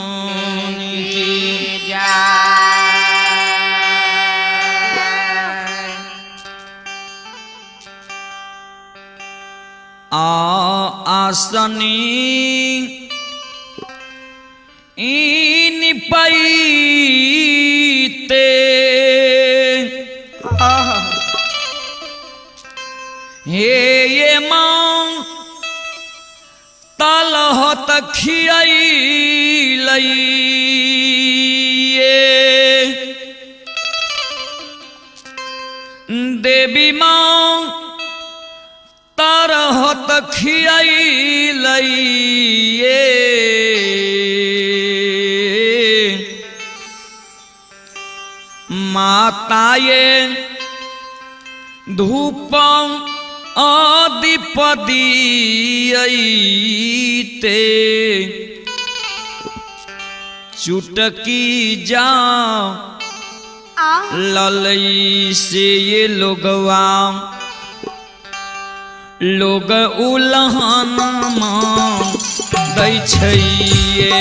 महारानी की आसनी इन पैते हे ये माँ तलहत खियाइलिए देवी माँ तरहत खियाइलिए माताये धूप आदिपदीयते चुटकी जा ललई से ये लोगवा लोग उलहन दै छइए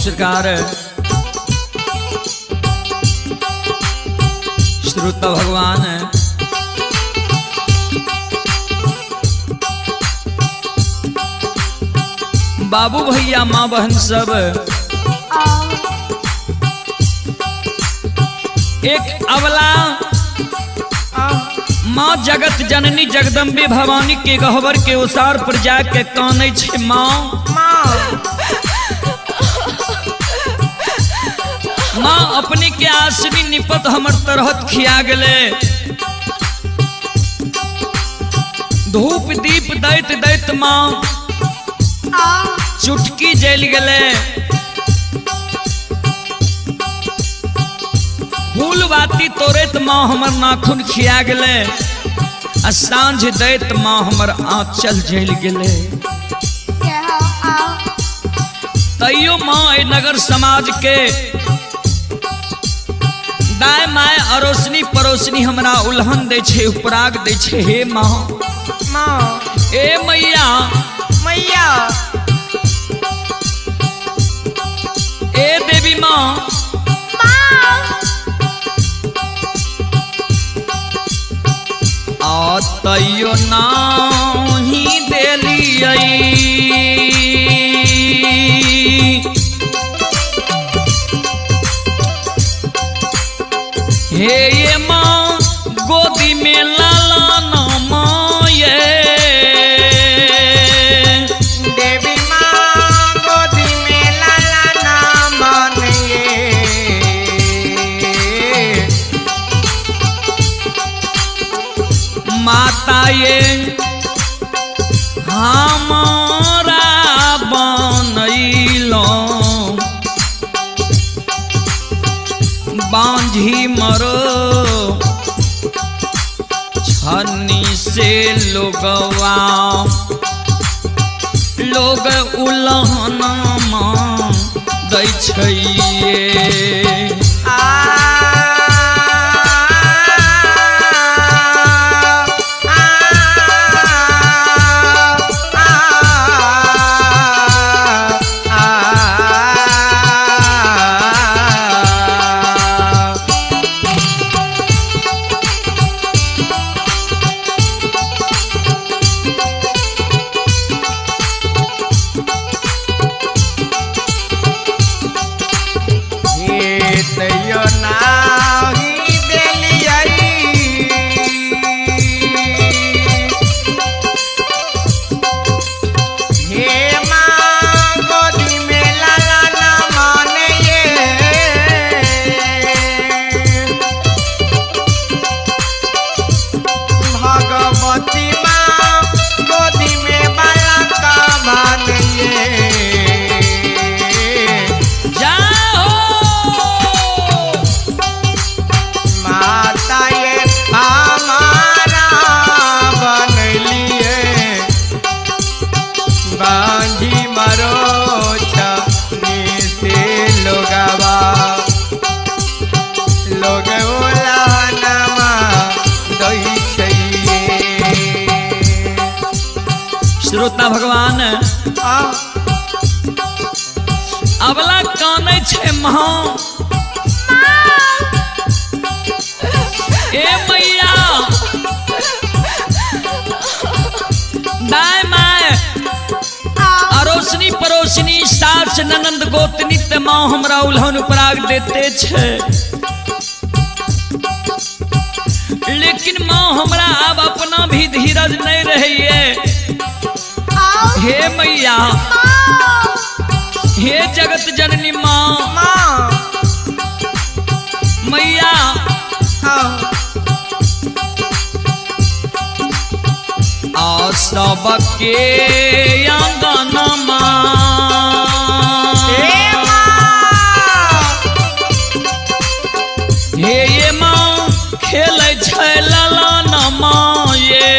सरकार श्रोता भगवान बाबू भैया माँ बहन सब एक अवला माँ जगत जननी जगदम्बे भवानी के गहवर के ओसार पर जाके कानै छे माँ माँ अपने के आसनी निपत हमर तरहत खिया गले धूप दीप दैत दैत माँ चुटकी जल गले फूल बाती तोड़त माँ हमर नाखून खिया गले आ सांझ दैत माँ हमर आँचल जल गले तैयो माँ ए नगर समाज के दाय माय अरोसनी परोसनी हमरा उल्हन दे छे उपराग दे छे हे माँ ए मैया मैया ए देवी माँ आ तैयो नाही देलियै हे ये माँ गोदी में लाला नमाये देवी माँ गोदी में लाला नमाये माता ये हमारा बनैलो बांझी मरो छन्नी से लोगवा लोग उलहन दै छइए लोग ओलानमा दही चाहिए। श्रोता भगवान अबला काने छे महा ए मैया दाय माय अरोसनी परोसनी सास ननंद गोतनी ते माँ हमरा उल्हन पराग देते छे, लेकिन माँ हमरा अब अपना भी धीरज नहीं रही है। हे मैया हे जगत जननी माँ मैया आ सबके अंगनमा हे ये माँ खेलै छै ललनमा ये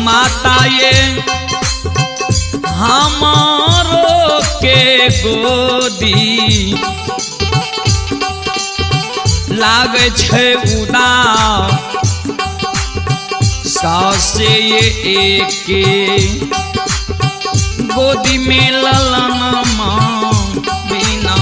माता ये हमारो के गोदी लागे छे उदास सासे ये एक गोदी में ललनमा बिना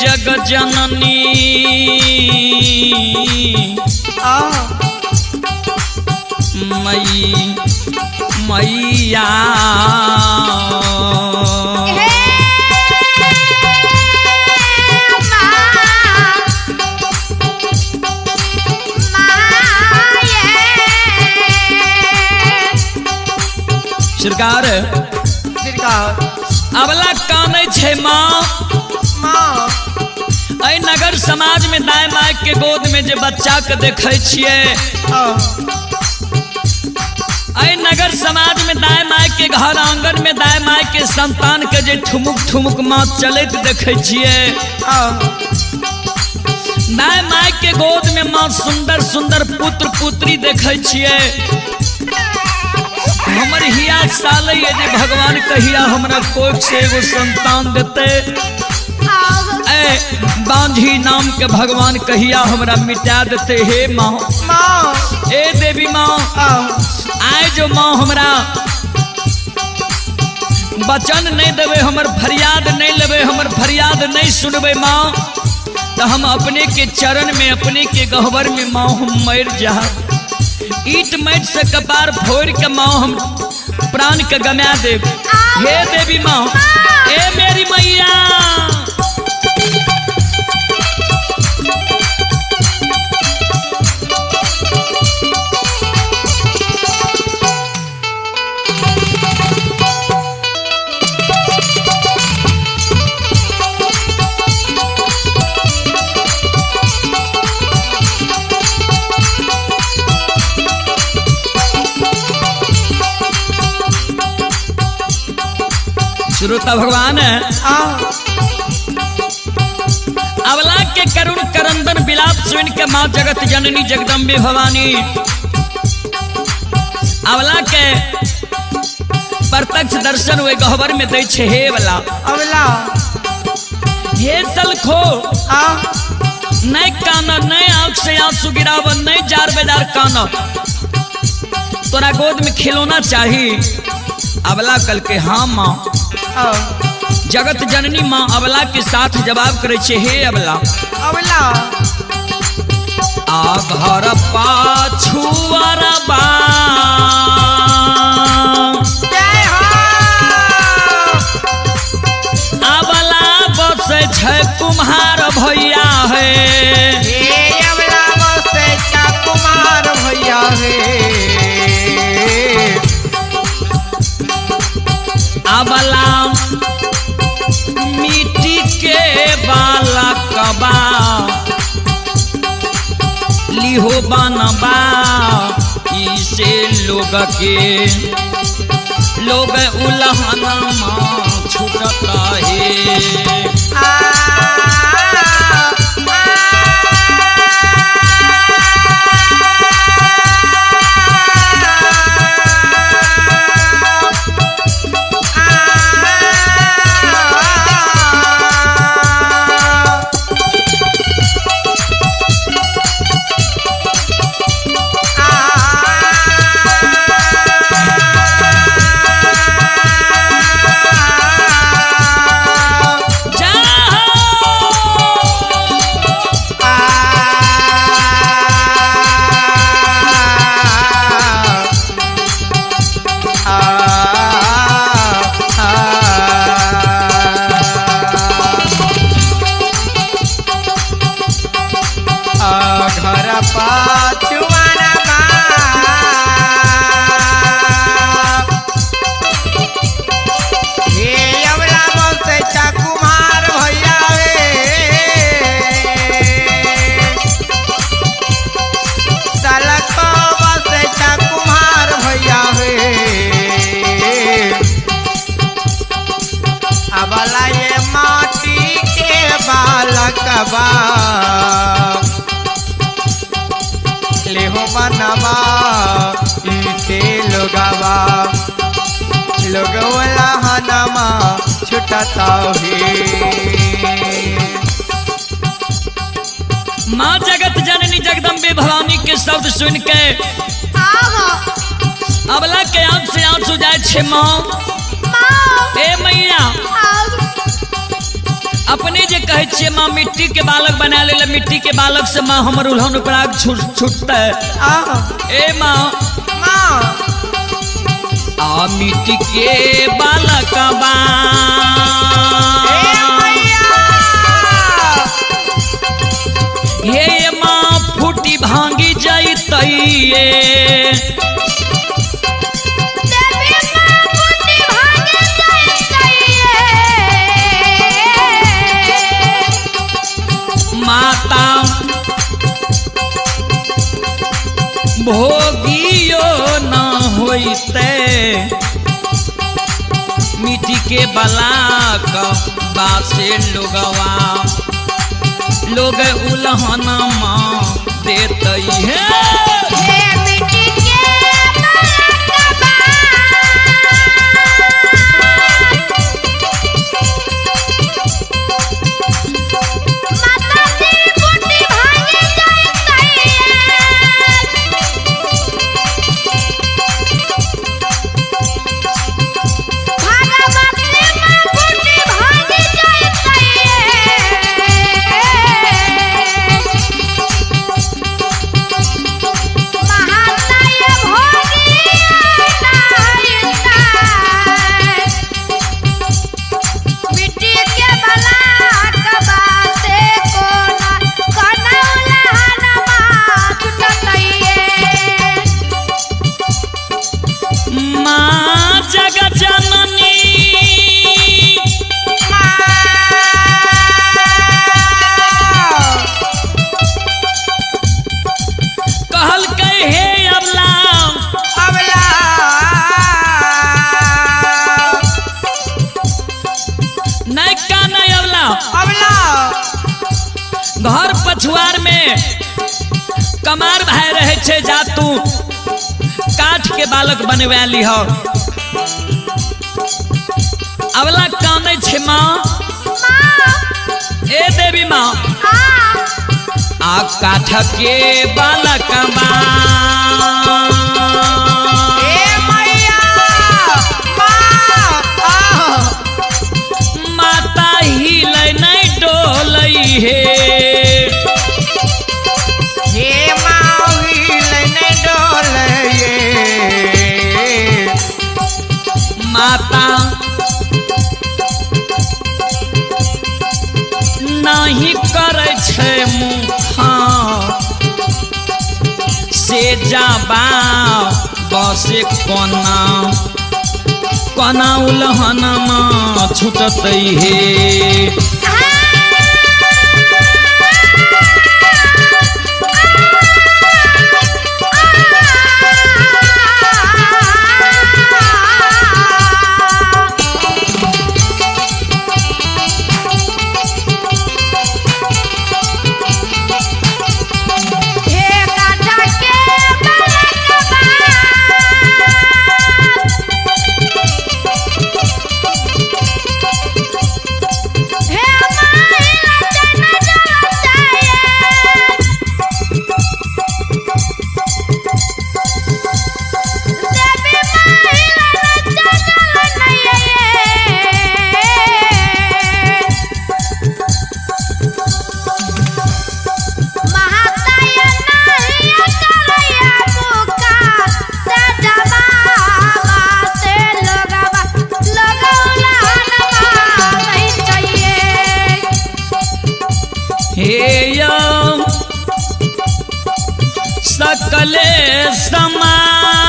जग जननी मैया सरकार अबला काने छे माँ ऐ नगर समाज में दाय माय के गोद में जे बच्चा के देखे छिए, ऐ नगर समाज में दाय माय के घर आंगन में दाय माय के संतान के जे ठुमुक ठुमुक माँ चलत देखे छिए, दाय माय के गोद में माँ सुंदर सुंदर पुत्र पुत्री देखे छिए। हमर हिया साले ये जे भगवान कहिया हमरा कोख से एगो संतान देते, ऐ बांझी नाम के भगवान कहिया हमरा मिटा देते। हे माँ ए देवी माँ आए जो माँ हमरा वचन नहीं देवे, हमर फरियाद नहीं लेवे, हमर फरियाद नहीं सुनबे माँ, तो हम अपने के चरण में अपने के गहवर में माँ हम मर जा। ईट मैट से कपार फोड़ के माँ हम प्राण के गमा दे। हे देवी माँ ए मेरी मैया श्रोता भगवान अबला के करुण करंदन बिलाप सुन के माँ जगत जननी जगदम्बे भवानी अबला के प्रत्यक्ष दर्शन हुए गहबर में दै छे। हे वाला अबला हे सलखो नहीं काना नहीं आंख से आंसू गिराव नहीं जार बेजार काना तोरा गोद में खिलौना चाहिए। अबला कल के हाँ माँ जगत जननी माँ अबला के साथ जवाब करे छे। हे अबला अबला आ घर पाछुआरा बा जय हो अबला बसे छे कुम्हार भैया है हे अबला बसे चा कुमार भैया हे अबला मिट्टी के बालकबा लिहो बनबा इसे लोग के लोग उल्हना छूटता है। लेहो बनवा इसे लोगवा लोगवला हनमा छुटता है। माँ जगत जननी जगदम्बे भवानी के शब्द सुन के अबला के आंख से आंसू जाए छे। माँ ए मैया अपने जे कहे छे माँ मिट्टी के बालक बना ले मिट्टी के बालक से माँ हमर उल्हन उपराग छूटता है। ए माँ आ मिट्टी के बालक बा ये माँ फूटी भांगी जाइए माता भोगियो न होइते मिट्टी के बलाक बासे लोगवा लोग उल्हना माँ देते हैं। महा बालक बनवा ली हो। अवला काने छे माँ ए देवी माँ आ काठ के बालक माता हिल नहीं डोलई हे माता नहीं करे छे मुखा से जाबा बसे कोना कोना उलहन में छूटत हे सकले समाज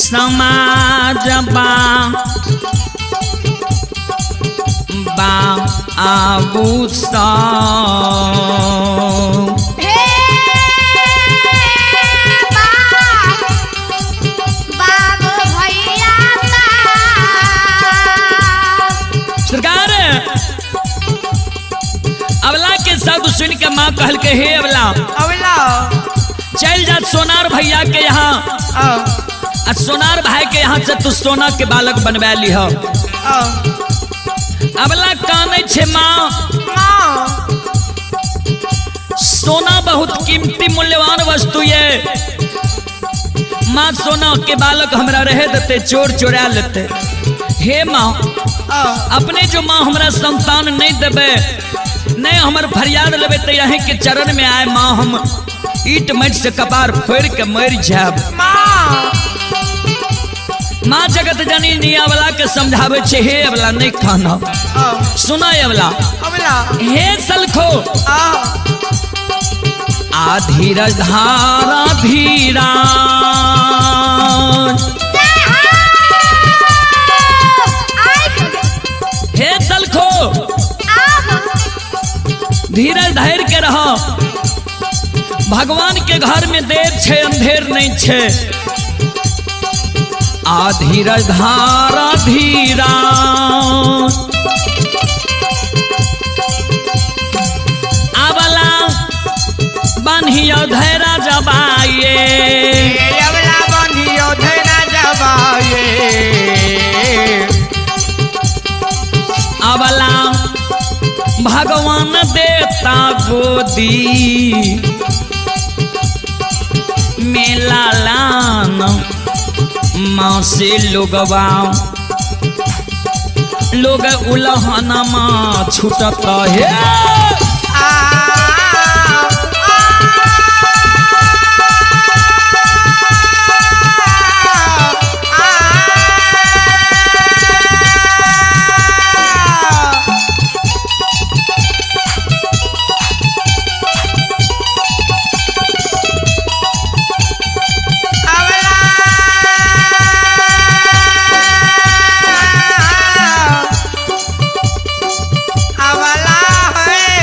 समाज बा आबू सरकार अवला के शब्द सुन के माँ कहल के हे अवला चल जा सोनार भैया के यहाँ और सोनार भाई के यहाँ से तू सोना के बालक बनवा ली हो। अवला काने छे माँ सोना बहुत कीमती मूल्यवान वस्तु है माँ सोना के बालक हमरा रहे देते चोर चोरा लेते हे माँ अपने जो माँ हमरा संतान नहीं देवे नहीं हमर फरियाद लेवे तो यहीं के चरण में आए माँ हम ईट मट से कपार फोड़ के मर जाब। माँ जगत जननी निया वाला के समझावे छे हे अवला नहीं खाना सुना अवला हे सलखो धीरज धारा धीरा हे सलखो धीरज धैर्य के रहो भगवान के घर में देर छे अंधेर नहीं छे धीरज धारा धीरा अवला बन्हियो धैरा जबाए अवला भगवान देता गोदी मेला लान माँ से लोगवा लोग उलहन माँ छूटत है अवला है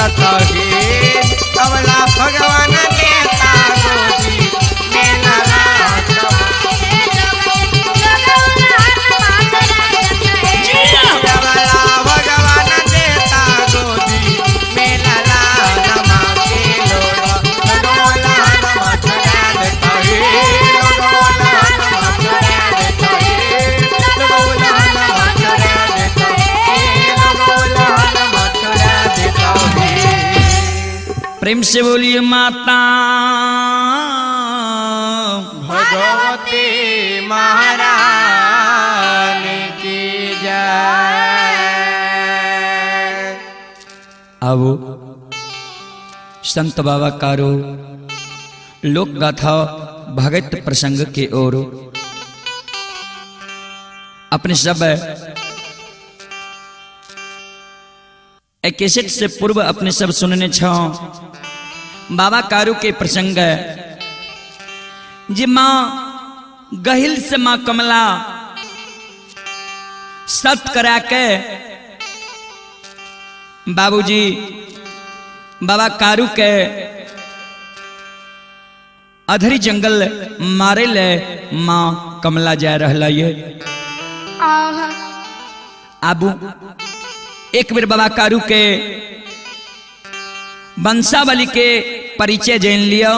छुटता हे अवला भगवान देता गोदी में लाला अवला भगवान देता गोदी में लाला नमा के लोड़ा लगोला नमा चढ़ा देता हे लगोला नमा चढ़ा देता हे लगोला नमा चढ़ा देता हे लगोला नमा चढ़ा देता हे। प्रेम से बोलिए माता भगवती महारानी की जय। अब संत बाबा कारो लोक गाथा भगत प्रसंग के ओर अपने सब एक कैसेट से पूर्व अपने सब सुनने छो बाबा कारू के प्रसंग जी माँ गहिल से माँ कमला सत करा के बाबूजी बाबा कारू के अधरी जंगल मारे ले माँ कमला जा रहा ये आबू एक बेर बाबा कारू के वंशावली के परिचय जान लियो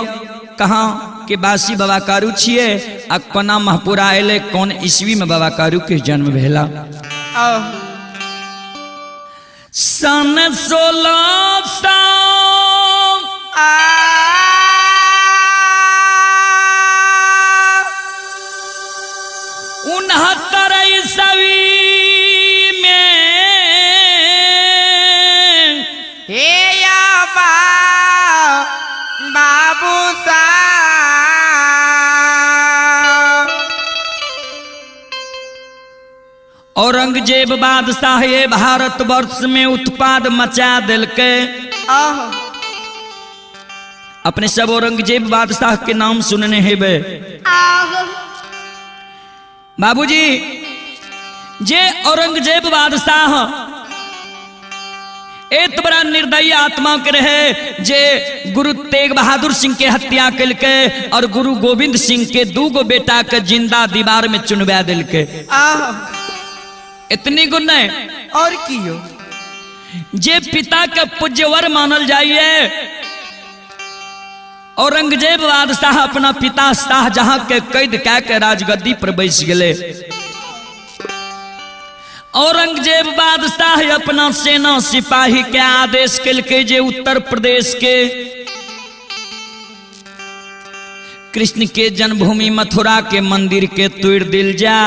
कहाँ के बासी बाबा कारू छिए आ कोना महपुरा अले कौन ईस्वी में बाबा कारू के जन्म भेला। सन 1600 69 ईस्वी में हे या बाबू साहब औरंगजेब बादशाह ये भारत वर्ष में उत्पाद मचा दिल के अपने सब औरंगजेब बादशाह के नाम सुनने हैं बे बाबूजी जे औरंगजेब बादशाह एक बड़ा निर्दयी आत्मा के रहे जे गुरु तेग बहादुर सिंह के हत्या कल के और गुरु गोविंद सिंह के 2 गो बेटा के जिंदा दीवार में चुनवा दिल के इतनी गुण और कियो जे पिता के पूज्यवर मानल जाइए औरंगजेब बादशाह अपना पिता शाहजहां के कैद कह के राजगद्दी पर बैस गए। औरंगजेब बादशाह अपना सेना सिपाही के आदेश कल के जे उत्तर प्रदेश के कृष्ण के जन्मभूमि मथुरा के मंदिर के तोड़ दिल जा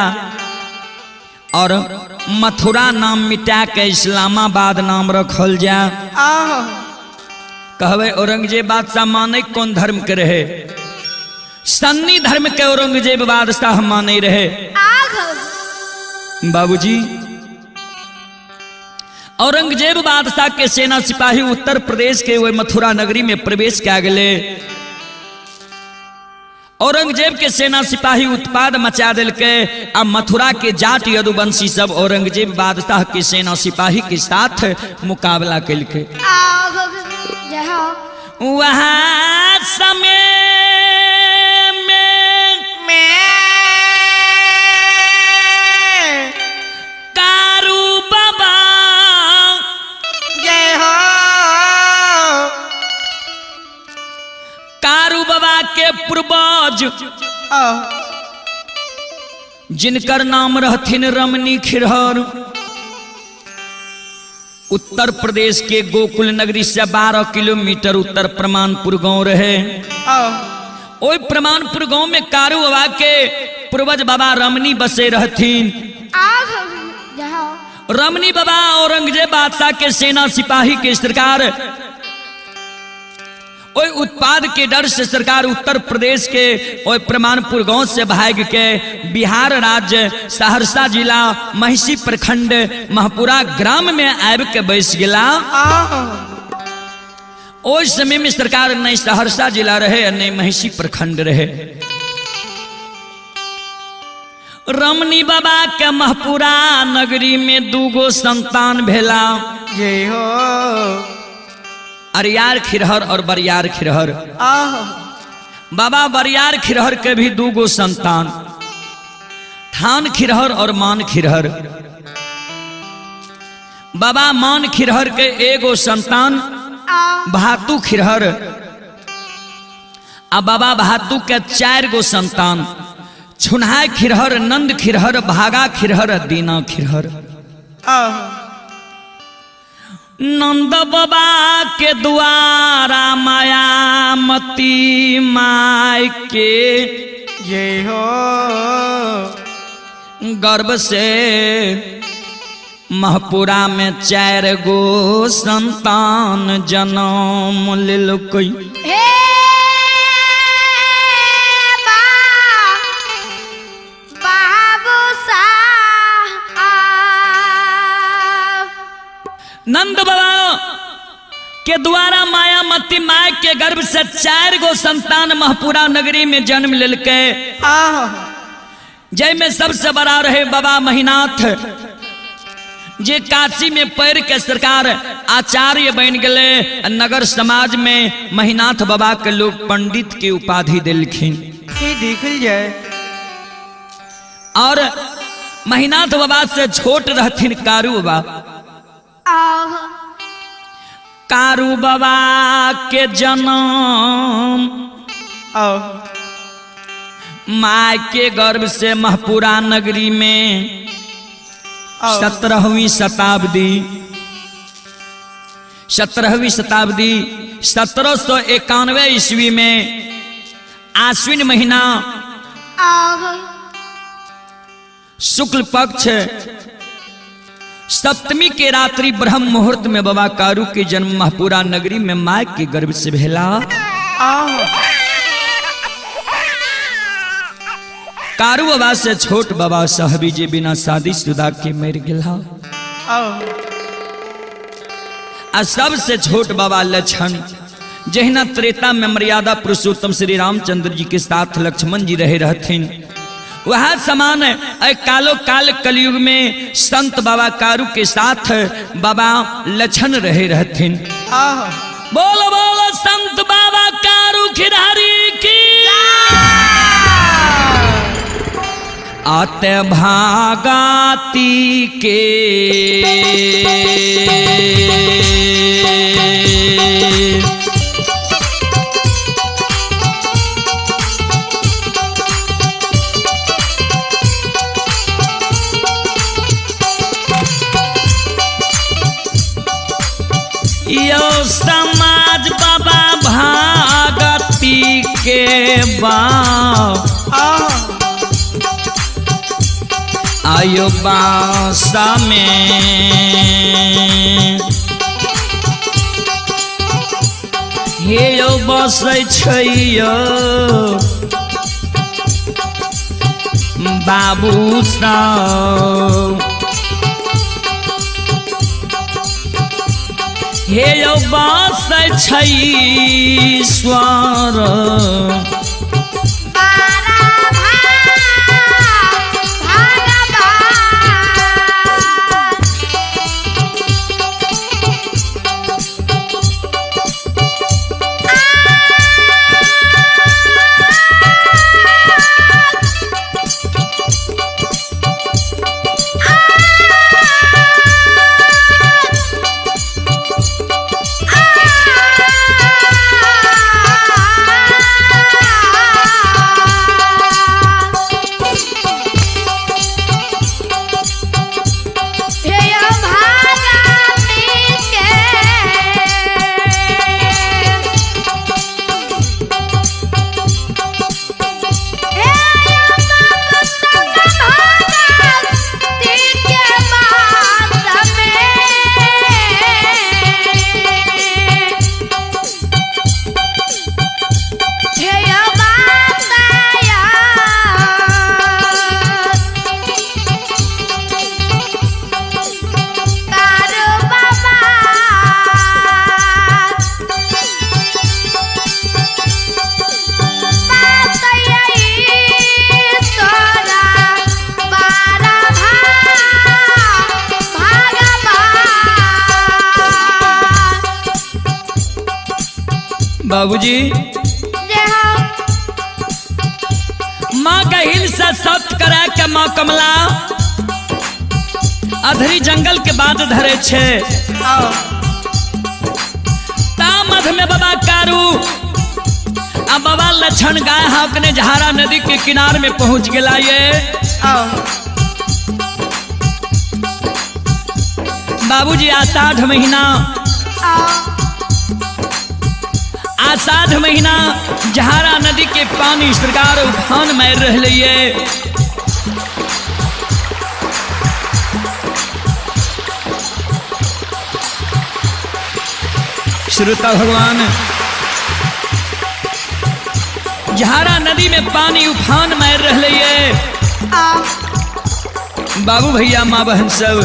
और मथुरा नाम मिटा के इस्लामाबाद नाम रखल जा। कहवे औरंगजेब बादशाह माने कौन धर्म के रहे सन्नी धर्म के औरंगजेब बादशाह माने रहे। बाबूजी औरंगजेब बादशाह के सेना सिपाही उत्तर प्रदेश के वही मथुरा नगरी में प्रवेश किया गए। औरंगजेब के सेना सिपाही उत्पाद मचा दिल के अब मथुरा के जाट यदुवंशी सब औरंगजेब बादशाह के सेना सिपाही के साथ मुकाबला कल के वहाँ समय में कारू बाबा जय हो कारू बाबा के पूर्वज जिनकर नाम रहथिन रमनी खिरहर उत्तर प्रदेश के गोकुल नगरी से 12 किलोमीटर उत्तर प्रमाणपुर गांव रहे। ओई प्रमाणपुर गांव में कारू बाबा के पूर्वज बाबा रमनी बसे रहथिन। रमनी बाबा औरंगजेब बादशाह के सेना सिपाही के सरकार ओई उत्पाद के डर से सरकार उत्तर प्रदेश के ओई प्रमाणपुर गांव से भाग के बिहार राज्य सहरसा जिला महिषी प्रखंड महपुरा ग्राम में आब के बैस गया। ओई समय में सरकार नहीं सहरसा जिला रहे और नहीं महिषी प्रखंड रहे। रमनी बाबा के महपुरा नगरी में 2 गो संतान भेला। जय हो अरियार खिरहर और बरियार खिरहर। आहो बाबा बरियार खिरहर के भी 2 गो संतान, थान खिरहर और मान खिरहर। बाबा मान खिरहर के 1 गो संतान भातु खिरहर, आ बाबा भातु के 4 गो संतान, छुन्हाय खिरहर, नंद खिरहर, भागा खिरहर, दीना खिरहर। आहो नंद बाबा के द्वारा मायामती माय के जय हो गर्भ से महपुरा में 4 गो संतान जन्म लेल कोई। हे बाबू साहब नंद बाबा के द्वारा मायामती माय के गर्भ से 4 गो संतान महपुरा नगरी में जन्म लेल के। आहो जय में सबसे बड़ा रहे बाबा महीनाथ, जे काशी में पैर के सरकार आचार्य बन गए। नगर समाज में महीनाथ बाबा के लोग पंडित की उपाधि दिलखिन। ये देखल जाए और महीनाथ बाबा से छोट रहथिन कारू बाबा। कारू बाबा के जन्म आहो माय के गर्भ से महपुरा नगरी में 17वीं शताब्दी 1791 ईस्वी में आश्विन महीना शुक्ल पक्ष सप्तमी के रात्रि ब्रह्म मुहूर्त में बाबा कारू के जन्म महपुरा नगरी में माय के गर्भ से भेला। आहो कारू बाबा से छोट बाबा साहबी जे बिना शादी शुदा के मर गेला। आहो आ सबसे छोट बाबा लक्षण, जहिना त्रेता में मर्यादा पुरुषोत्तम श्री रामचंद्र जी के साथ लक्ष्मण जी रहे रहथिन, वह समान कालो काल कलयुग में संत बाबा कारू के साथ बाबा लक्षण रहे रहथिन। आहो बोलो बोलो संत बाबा कारू खिरारी की। आते भागाती के यो समाज बाबा भागती के आहो आयो बासा में हे यो बसै छै यो बाबू साहब, हे यो बसै छै ईश्वर बाबूजी जय हो माँ कहिल से सत करा के माँ कमला अधरी जंगल के बाद धरे छे तामध में बाबा कारू आ बाबा लक्षण गाय हाकने जहारा नदी के किनार में पहुंच गया ये बाबूजी आषाढ़ महीना आषाढ़ महीना जहारा नदी के पानी सरकार उफान मार रही है। श्रोता भगवान जहारा नदी में पानी उफान मार रही है। बाबू भैया माँ बहन सब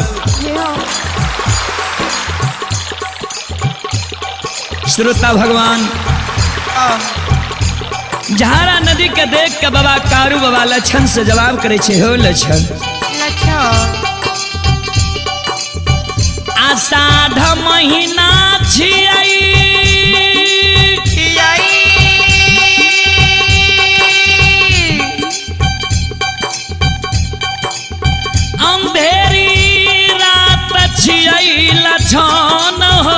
श्रोता भगवान जहारा नदी के देख के बाबा कारू बाबा लक्षण से जवाब करे छे हो लक्षण आषाढ़ महीना छियाई अंधेरी रात छियाई लक्षण हो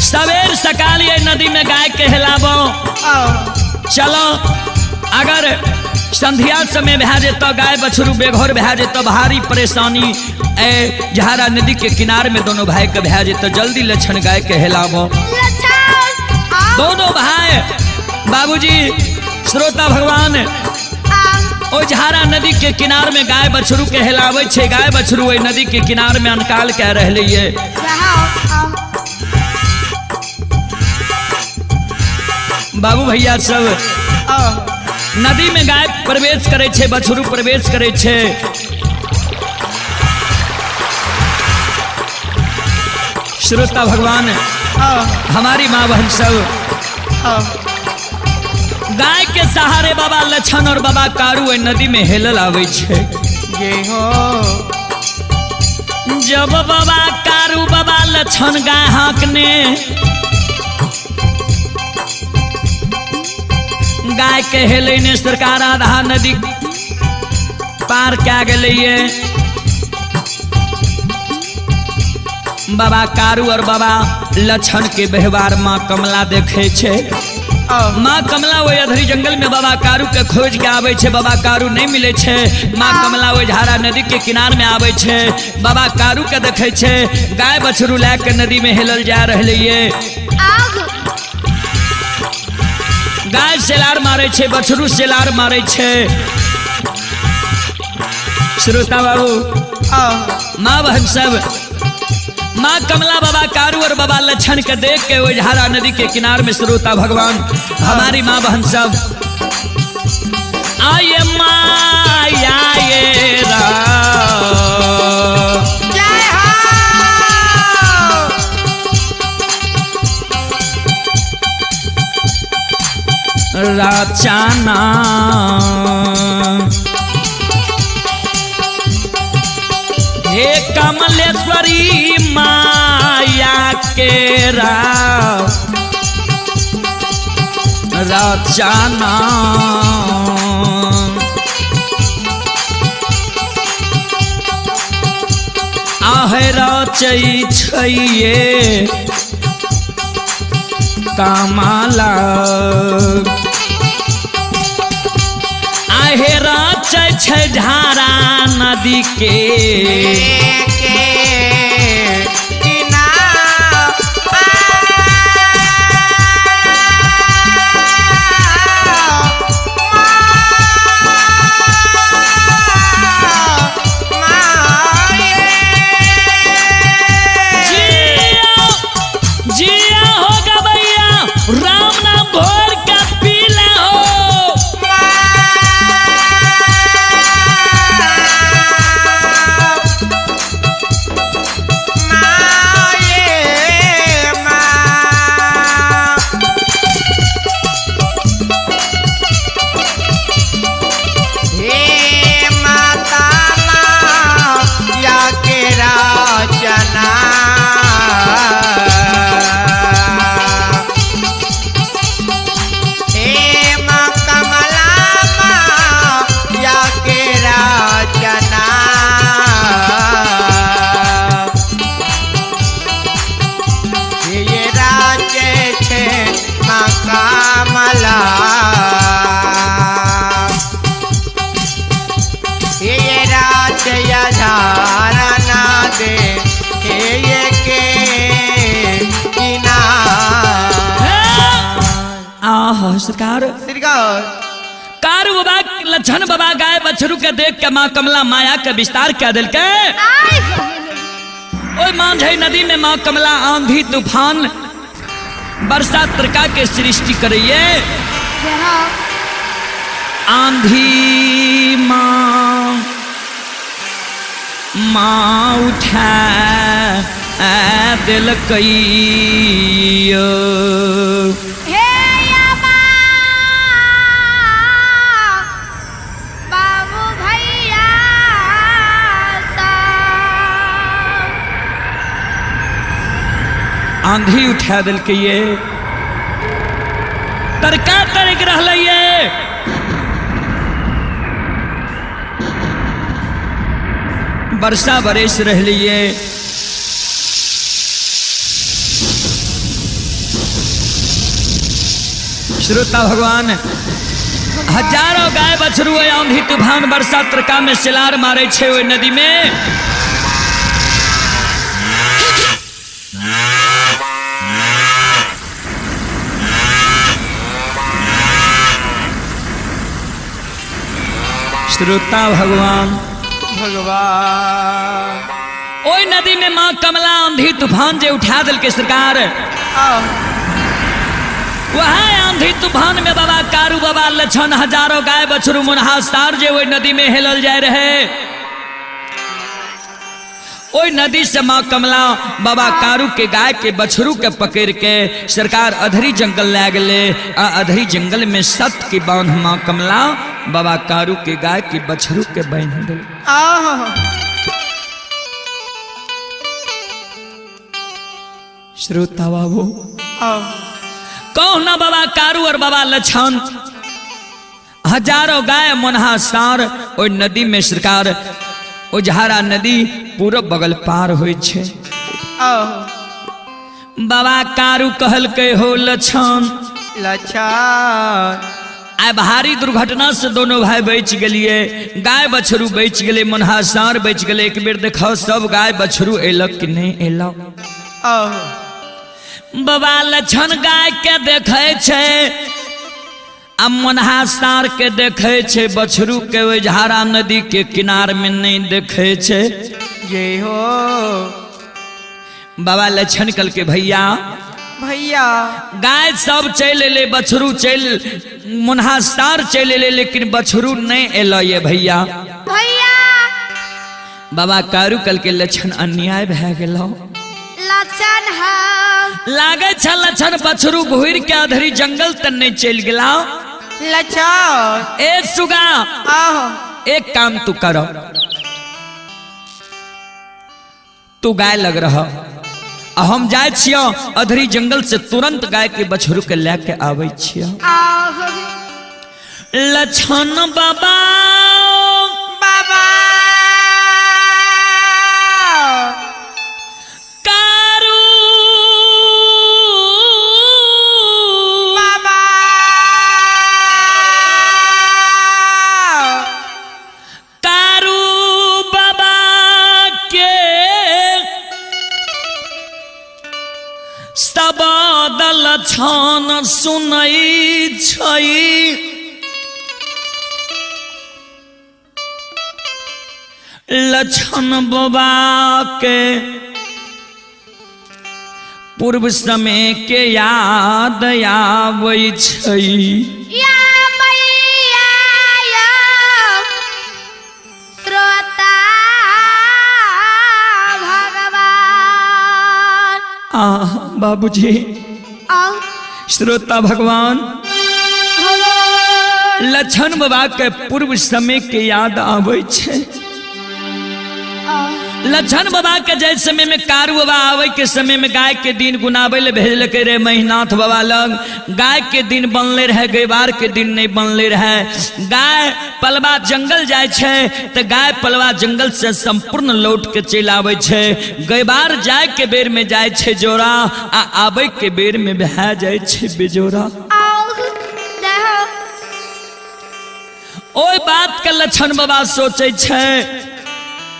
सवेर सकाल ये नदी में गाय के हिलाबो चलो अगर संध्या समय बहा जे तो गाय बछरू बेघर बहा जे तो भारी परेशानी ए जहारा नदी के किनारे में दोनों भाई के बहा जे तो जल्दी लक्षण गाय के हिलाबो दोनों भाई बाबूजी श्रोता भगवान ओ जहारा नदी के किनारे में गाय बछरू के हिलावे छे गाय बछरू ओई नदी के किनारे में अनकाल कह रहले ये बाबू भैया सब नदी में गाय प्रवेश करे छे बछरू प्रवेश करे छे। श्रोता भगवान हमारी माँ बहन सब गाय के सहारे बाबा लक्षण और बाबा कारू नदी में हेलल आवे छे। जब बाबा कारू बाबा लक्षण गाय हाकने गाय के हेले ने सरकार आधा नदी पार क्या गए बाबा कारू और बाबा लक्षण के व्यवहार माँ कमला देखे छे। माँ कमला वो अधरी जंगल में बाबा कारू के खोज के आवे छे बाबा कारू नहीं मिले छे। माँ कमला वो झारा नदी के किनार में आवे छे बाबा कारू के देखे छे गाय बछरू ला के नदी में हेलल जा रही है। गाय सेलार मारे छे बछरू सेलार मारे छे। श्रोता बाबू माँ बहन सब माँ कमला बाबा कारू और बाबा लक्षण के देख के वो झारा नदी के किनारे में श्रोता भगवान हमारी माँ बहन सब आये माया ये राचाना हे कमलेश्वरी माया के राचाना आहे राचई छइये कामाला आहे राचै छै झारा नदी के कारू बाबा लक्षण बाबा गाय बछरू के देख के माँ कमला माया के विस्तार क्या दिल के ओए मांझई नदी में माँ कमला आंधी तूफान वर्षा त्रिका के सृष्टि करिए आंधी माँ उठा दिल कई बाबू भैया आंधी उठा दिल के ये तरका तरक रह ये वर्षा बरस रही श्रोता भगवान हजारों गाय बछरू आंधी तूफान वर्षा तरका में सिलार मारे छे ओई नदी में श्रोता भगवान ओई नदी में माँ कमला आंधी तूफान जे उठा दिल के सरकार वहाँ आंधी तूफान में बाबा कारू बाबा लक्षण हजारों गाय बछरू मुनहा सार जे ओई नदी में हेलल जाए रहे ओई नदी से माँ कमला बाबा कारू के गाय के बछरू के पकड़ के सरकार अधरी जंगल ले गले अधरी जंगल में सत की बांध माँ कमला बाबा कारू के गाय के बछरू के बांध दिल श्रोता बाबू कौन ना बाबा कारू और बाबा लक्षण हजारों गाय मुनहा सार और नदी में सरकार उजहारा नदी पूरब बगल पार हो बाबा कारू कहल के हो लक्षण आ भारी दुर्घटना से दोनों भाई बच गलिए गाय बछरू बच गए मुनहा सार बच गए एक बेर देखो सब गाय बछरू एलक कि नहीं एलक बाबा लक्षण गाय के देखे छे आ मुनहा सार के देखे छे बछरू के झारा नदी के किनार में नहीं देखे छे ये हो बाबा लक्षण कल के भैया गाय सब चल ले बछरू चल मुनहा सार चल ले लेकिन बछरू नहीं एल ये भैया बाबा कारू कल के लक्षण अन्याय भे गेलो लागे छ लक्षण बछरू घुर के अधरी जंगल तन नहीं चल गला ए सुगा एक काम तू करो तू गाय लग रहा हम जाए छियो अधरी जंगल से तुरंत गाय के बछरू के लेके आवे छियो लक्षण बाबा लक्षण सुनई छई लक्षण बाबा के पूर्व समय के याद आवे छई बाबूजी श्रोता भगवान लक्षण बाबा के पूर्व समय के याद आवे छे लक्षण बाबा के जय समय में कारू बाबा आवे के समय में गाय के दिन गुनाबे ले भेजल के रे महीनाथ बाबा लग गाय के दिन बनले रहे गैबार के दिन नहीं बनले रहे गाय पलवा जंगल जाय छे तो गाय पलवा जंगल से संपूर्ण लौट के चल आवे छे गैबार जाय के बेर में जाय छे जोरा आ आवे के बेर में बहा जाय छे बेजोरा ओई बात के लक्षण बाबा सोचे छे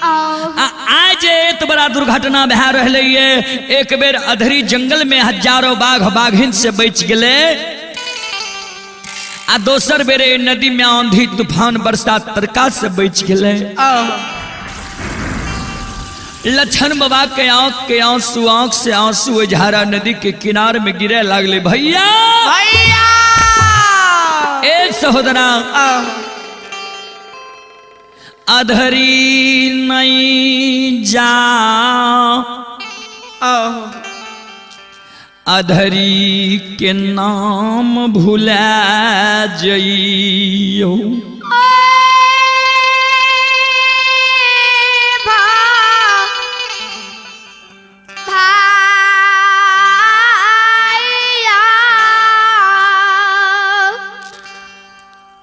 आज एक बड़ा दुर्घटना भा रही है एक बेर अधरी जंगल में हजारों बाघ बाघिन से बच गए आ दोसर बेरे नदी में आंधी तूफान बरसात तरका से बच गए। लक्षण बाबा के आंख से आंसू झारा नदी के किनारे में गिरे लगले। भैया भैया एक सहोदरा अधरी नहीं जा अधरी के नाम भुला जइयो।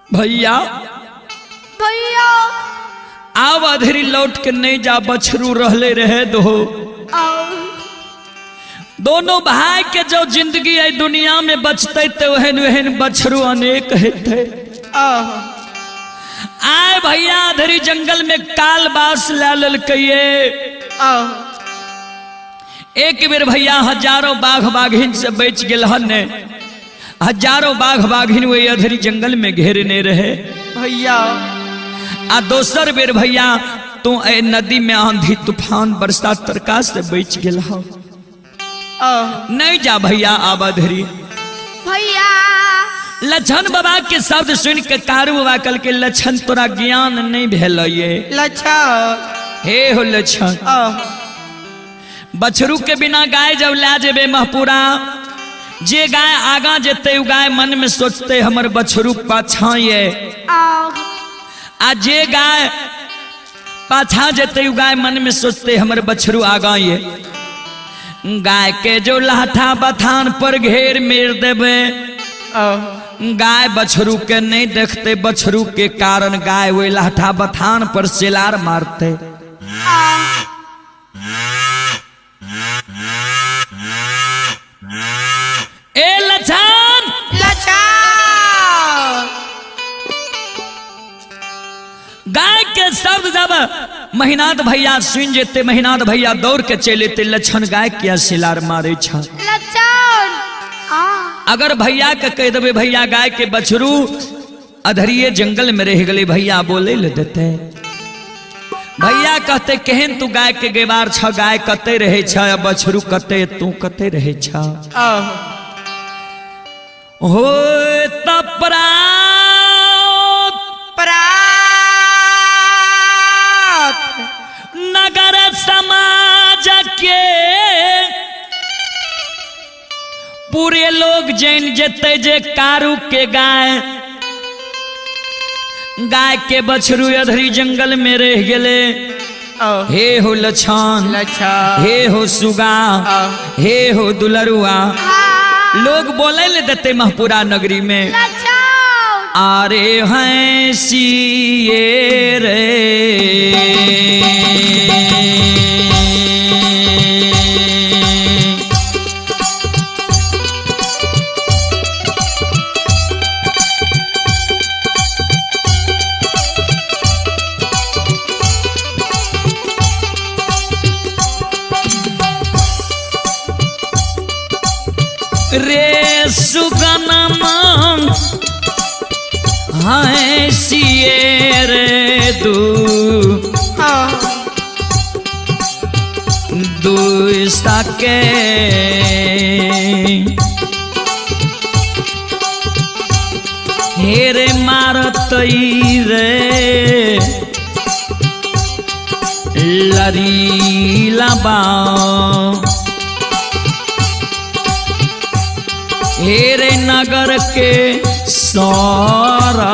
भैया भैया आव अधरी लौट के नहीं जा बछरू रहले रहे दो। दोनों भाई के जो जिंदगी है दुनिया में बचते तो वहन वहन बछरू अनेक हेते। आए भैया अधरी जंगल में काल बास ला ललकइये। एक बेर भैया हजारों बाघ बाघिन से बच गेल हन। हजारों बाघ बाघिन वे अधरी जंगल में घेरने रहे। भैया आ दोसर बेर भैया तू ए नदी में आंधी तूफान बरसात तरका से बच गेल हो। नहीं जा भैया आब अधरी। भैया लक्षण बाबा के शब्द सुन के कारू बाबा कल के लक्षण तोरा ज्ञान नहीं भेल ये। लक्षण हे हो लक्षण बछरू के बिना गाय जब ला जेबे महपुरा जे गाय आगा जेते गाय मन में सोचते हमर बछरू पाछा ये। आ जे गाय पाछा जेते गाय मन में सोचते हमर बछरू आगा ये। गाय के जो लाठा बथान पर घेर मेर देवे गाय बछरू के नहीं देखते। बछरू के कारण गाय वे लाठा बथान पर सिलार मारते। ए लक्षण गाय के शब्द जब महीनाथ भैया सुन जेते महीनाथ भैया दौड़ के चले ते लक्षण गाय किया सिलार मारे छा। अगर भैया के कह देवे भैया गाय के बछरू अधरिये जंगल में रह गले भैया बोले ले देते। भैया कहते केहन तू गाय के गेवार छ गाय कते रहे छ बछरू कते तू कते रहे छ। हो तपरा नगर समाज के पूरे लोग जैन जेते जे कारू के गाय गाय के बछरू अधरी जंगल में रह गेले। हे हो लक्षण हे हो सुगा हे हो दुलरुआ लोग बोले ले देते महपुरा नगरी में। आरे हैं सिए रे रे सुगनमा हाय सिए रे दू सके हेरे मारतई रे लरी लबा हेरे नगर के सौरा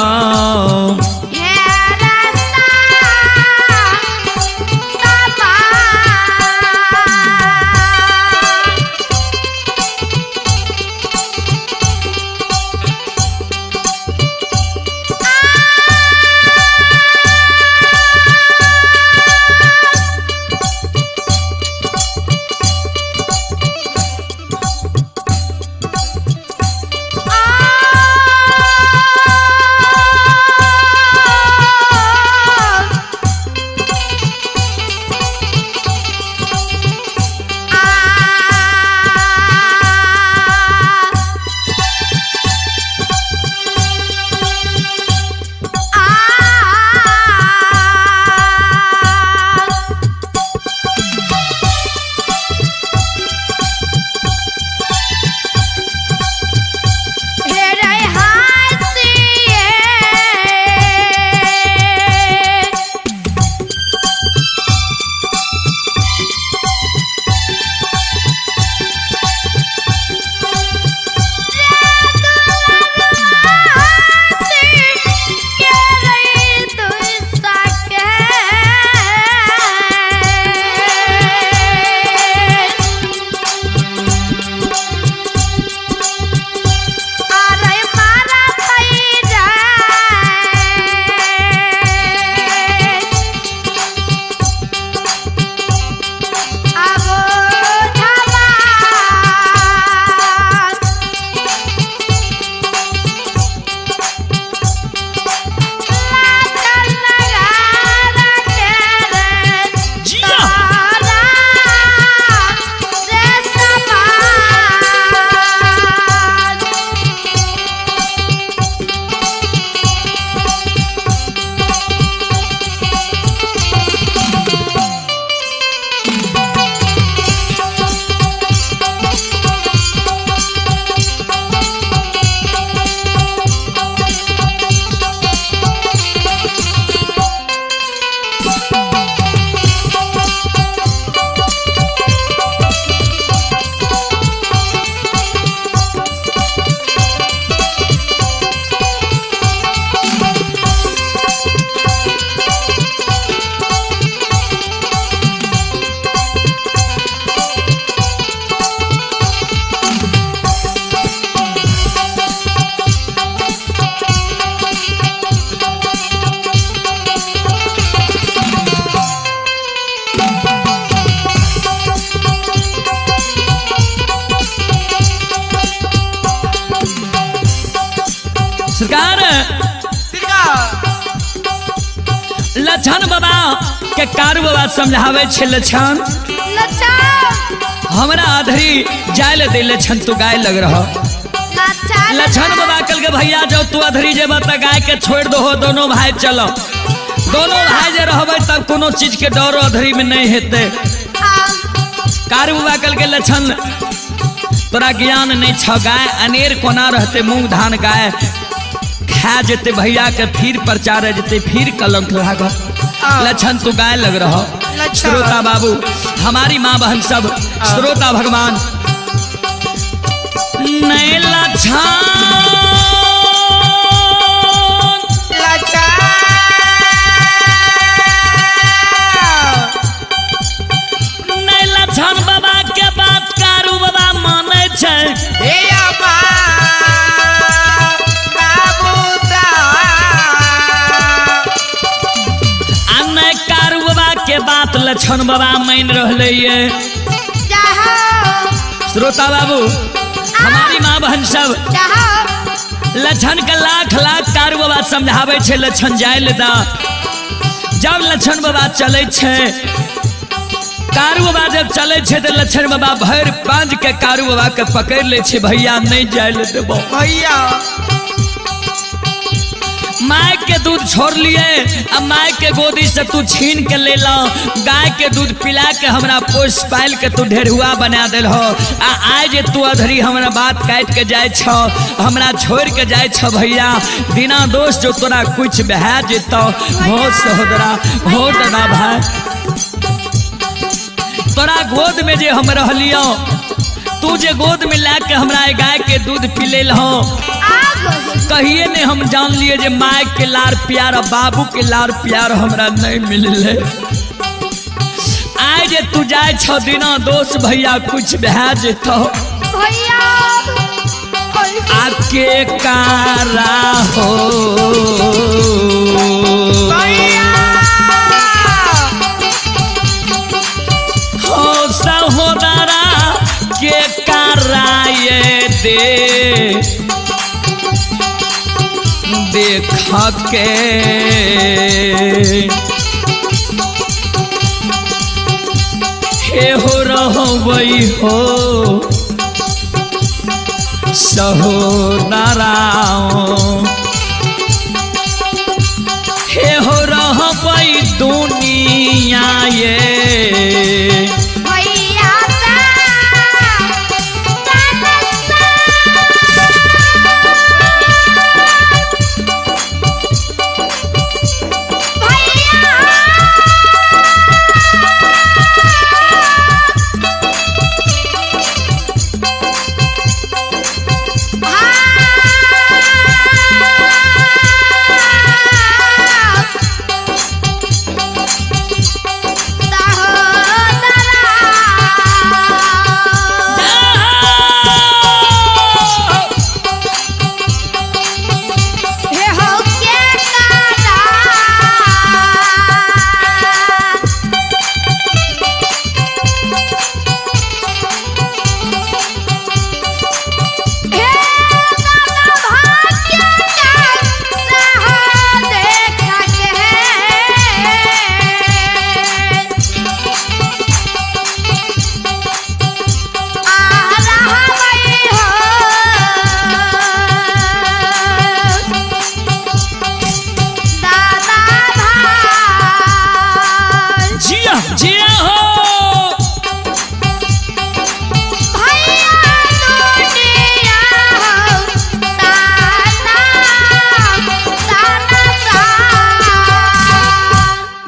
सरकार लछन बाबा के कारू बाबा समझावे छे लछन लच्छन हमरा अधरी जाय दे लछन तू गाय लग रहा लछन बाबा कल के भैया जो तू अधरी जेब त गाय के छोड़ दो हो दोनों भाई चलो दोनों भाई जे रहबे तब कोनो चीज के डर अधरी में नहीं हेते कारू बाबा कल के लछन तोरा ज्ञान नहीं छ गाय अनेर कोना रहते मूंग धान गाय खा जेते भैया के फिर प्रचार जेते फिर कलंक लाग लछन तू गाय लग रहा श्रोता बाबू हमारी माँ बहन सब श्रोता भगवान नहीं लछन नहीं लछन बाबा के बात कारू बाबा माने छे के बात लछन बाबा मान रहे श्रोता बाबू हमारी माँ बहन सब लछन के लाख लाख कारू बाबा समझावे छे लछन जाय ले दा जब लछन बाबा चले छे कारू बाबा जब चले छे तो लछन बाबा भर पांच के कारू बाबा के पकड़ ले छे भैया नहीं जाय ले देबो भैया माय के दूध छोड़ लिए अब माय के गोदी से तू छीन के ले लो गाय के दूध पिला के हमरा पोस पाल के तू ढेरुआ बना दिल हो आज तू अधरी हमरा बात काट के जाय छो हमरा छोड़ के जाय छो भैया बिना दोष जो तोरा कुछ बहा जेतो हो सहोदरा हो दादा भाई तोरा गोद में जे हम रहलियो तू जे गोद में ला के हमरा गाय के दूध पिले हो कहिए ने हम जान लिए जे माय के लार प्यार बाबू के लार प्यार हमरा नहीं मिलले आज तू जाय छो दिना दोस्त भैया कुछ बहा जेतो भैया आके कारा हो हो सहोदरा के कराए दे देखा के हे हो रहबई हो सहोदरा हे हो रहबई दुनिया ये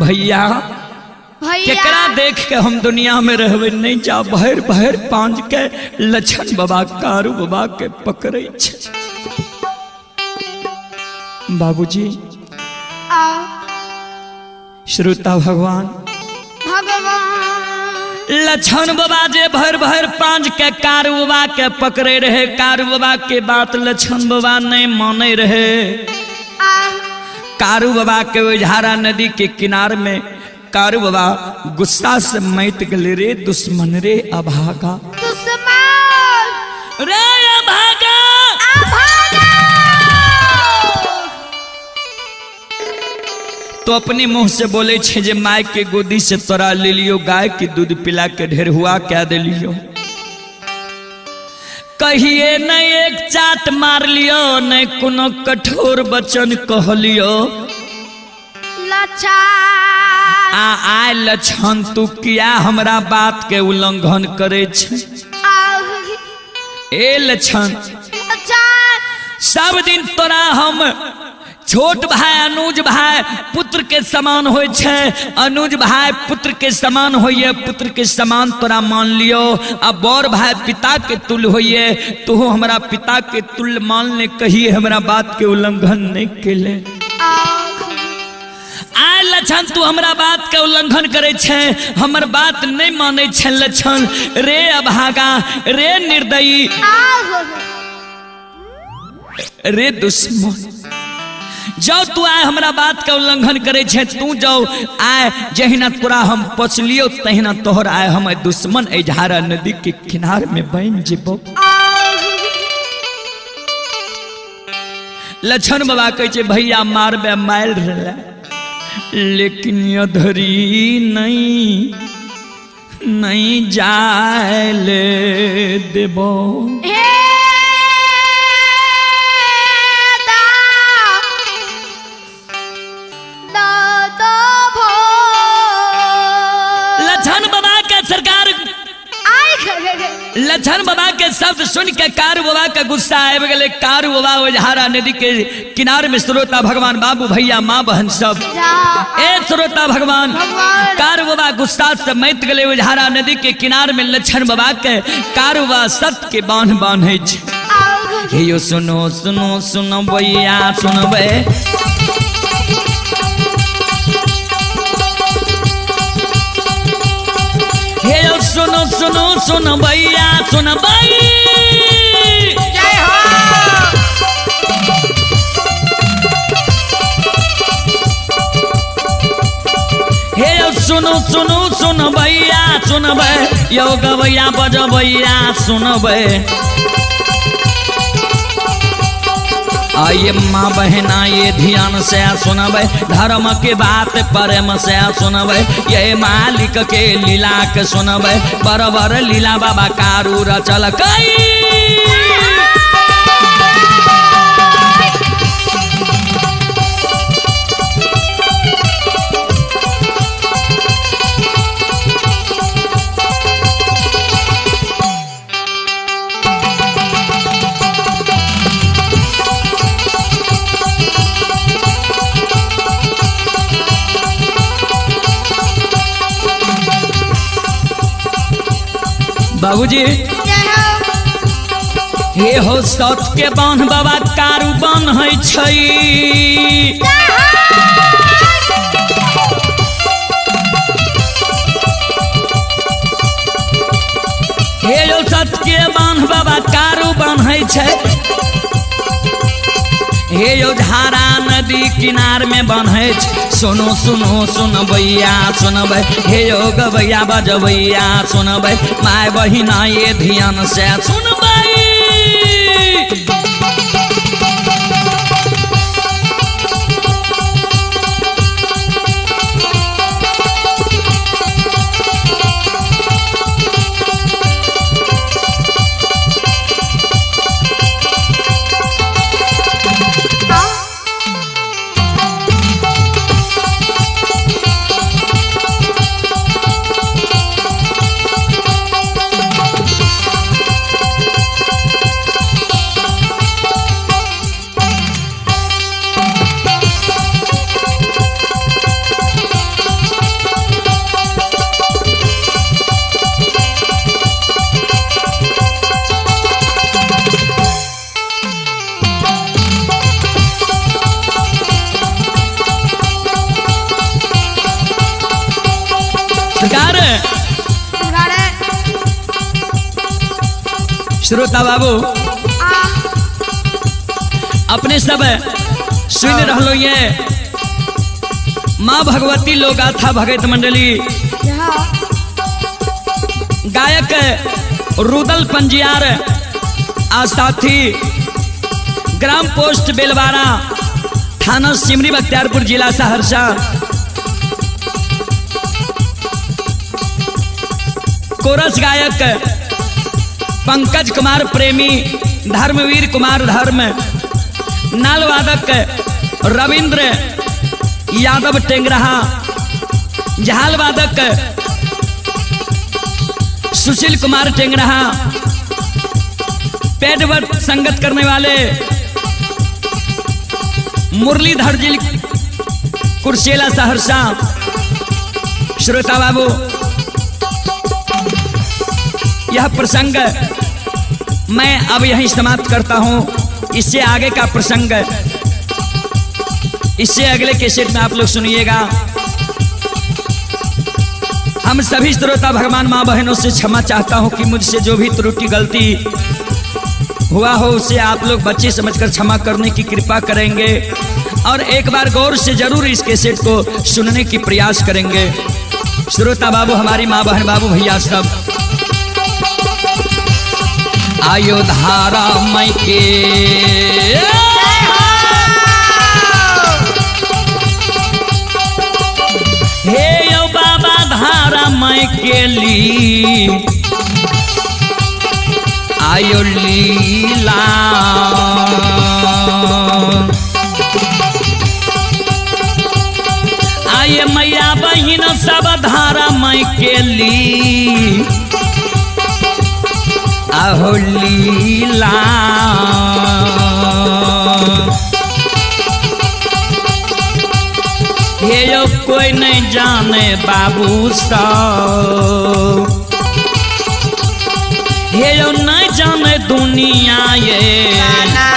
भैया केकरा देख के हम दुनिया में रहबे नहीं जा भर भर पांच के लछन बाबा कारू बाबा के पकड़े छे बाबूजी श्रोता भगवान लछन बाबा जे भर भर पांच के कारू बाबा के पकड़े रहे कारू बाबा के बात लछन बाबा नहीं माने रहे कारू बाबा के ओझारा नदी के किनार में कारू बाबा गुस्सा से मैत गले रे दुश्मन रे अभागा दुश्मन रे अभागा तो अपने मुंह से बोले छे जे माय के गोदी से तोरा ले लियो, गाय के दूध पिला के ढेर हुआ क्या दे लियो। कहिए न एक चाट मार लियो, न कोनो कठोर वचन कह लियो। लच्छन आय लक्षण तू किया हमरा बात के उल्लंघन करे छे। ए लक्षण सब दिन तोरा हम छोट भाई अनुज भाई पुत्र के समान होय छे, अनुज भाई पुत्र के समान होइए, पुत्र के समान तोरा मान लियो। अब बड़ भाई पिता के तुल्य होइए, तू हमरा पिता के तुल्य मान ले, कहिए हमरा बात के उल्लंघन नहीं केले। आय लक्षण तू हमरा बात के उल्लंघन करे छे, हमर बात नहीं माने छे लक्षण। रे अभागा, रे निर्दयी, रे दुश्मन, जाओ तू आए हमरा बात का उल्लंघन करे छे, तू जाओ आए जहिना तोरा हम पचलियो तहिना तोहर आए हम दुश्मन एझारा नदी के किनार में बन जेबो। लक्षण बाबा कहे छे भैया मारबे मार रहला, लेकिन अधरी नहीं जाए ले देबो। लक्षण बाबा के शब्द सुन के कारू बाबा का गुस्सा आए गए। कारू बाबा ओझारा नदी के किनारे में श्रोता भगवान बाबू भैया माँ बहन सब ए श्रोता भगवान कारू बाबा गुस्सा से मैत गए ओझारा नदी के किनारे में। लक्षण बाबा के कारू बाबा सत्य के बांध बांधे छे। यो सुनो सुनो सुनो भैया सुनबे, हे सुनो सुनो सुनो भैया सुन भाई, जय हो। हे सुनो सुनो सुनो भैया सुन भाई, यो गवैया बज भैया सुन भाई। आइए माँ बहना ये ध्यान से सुनबे, धर्म के बात प्रेम से सुनबे, ये मालिक के लीला के सुनबे। बरबर लीला बाबा कारू रचल कई। बाबूजी हे हो सत के बांध बाबा कारू बांध है छई। हे हो सत के बांध बाबा कारू बांध है छई। हे यो धारा नदी किनार में बन्हे, सुनो सुनो सुन भैया सुनबे, हे यो गवैया बजबैया सुनबे, माय बहिना ये ध्यान से सुनबे। श्रोता बाबू अपने सब सुन रहो ये माँ भगवती लोग आथा भगत मंडली गायक रुदल पंजियार आ साथी ग्राम पोस्ट बेलवारा थाना सिमरी बख्तियारपुर जिला सहरसा। कोरस गायक पंकज कुमार प्रेमी, धर्मवीर कुमार धर्म। नाल वादक रविंद्र यादव टेंगरहा। झाल वादक सुशील कुमार टेंगरहा। पैडवर्क संगत करने वाले मुरलीधर जी कुर्सेला सहरसा। श्रोता बाबू, यह प्रसंग मैं अब यहीं समाप्त करता हूं। इससे आगे का प्रसंग, इससे अगले कैसेट में आप लोग सुनिएगा। हम सभी श्रोता भगवान माँ बहनों से क्षमा चाहता हूं कि मुझसे जो भी त्रुटि गलती हुआ हो उसे आप लोग बच्चे समझकर क्षमा करने की कृपा करेंगे और एक बार गौर से जरूर इस कैसेट को सुनने की प्रयास करेंगे। श्रोता बाबू, हमारी माँ बहन, बाबू भैया सब, आयो धारा मई के हे यो बाबा धारा मई के ली आयो लीला। आये मैया बहिन सब धारा मई के ली आहो लीला। हे यो कोई नहीं जाने बाबू सब, हे यो नहीं जाने दुनिया ये ना